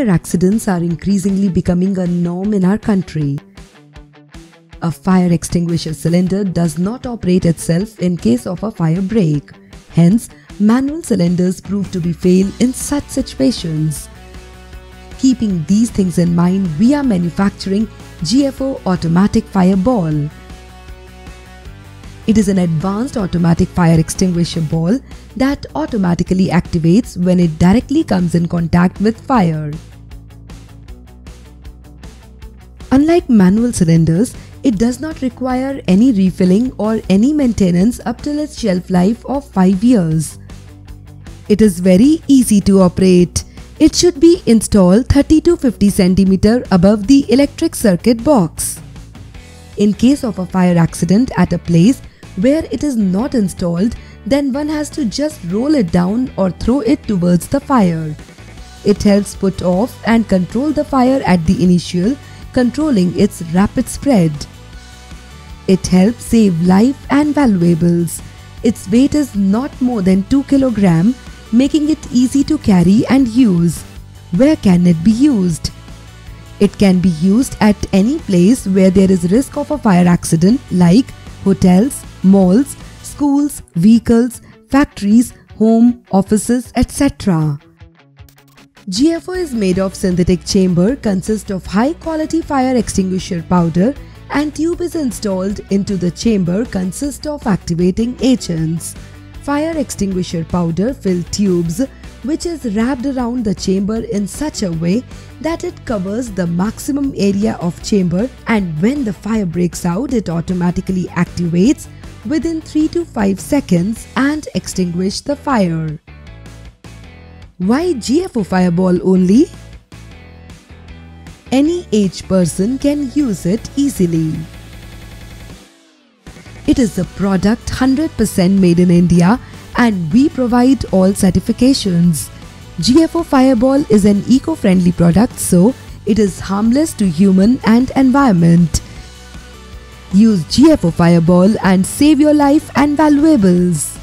Fire accidents are increasingly becoming a norm in our country. A fire extinguisher cylinder does not operate itself in case of a fire break. Hence, manual cylinders prove to be fail in such situations. Keeping these things in mind, we are manufacturing GFO Automatic Fireball. It is an advanced automatic fire extinguisher ball that automatically activates when it directly comes in contact with fire. Unlike manual cylinders, it does not require any refilling or any maintenance up till its shelf life of 5 years. It is very easy to operate. It should be installed 30 to 50 cm above the electric circuit box. In case of a fire accident at a place where it is not installed, then one has to just roll it down or throw it towards the fire. It helps put off and control the fire at the initial, controlling its rapid spread. It helps save life and valuables. Its weight is not more than 2 kg, making it easy to carry and use. Where can it be used? It can be used at any place where there is risk of a fire accident like hotels, malls, schools, vehicles, factories, home, offices, etc. GFO is made of synthetic chamber, consists of high quality fire extinguisher powder, and tube is installed into the chamber, consists of activating agents. Fire extinguisher powder filled tubes which is wrapped around the chamber in such a way that it covers the maximum area of chamber, and when the fire breaks out it automatically activates within 3 to 5 seconds and extinguish the fire. Why GFO Fireball only? Any age person can use it easily. It is a product 100% made in India and we provide all certifications. GFO Fireball is an eco-friendly product, so it is harmless to human and environment. Use GFO Fireball and save your life and valuables.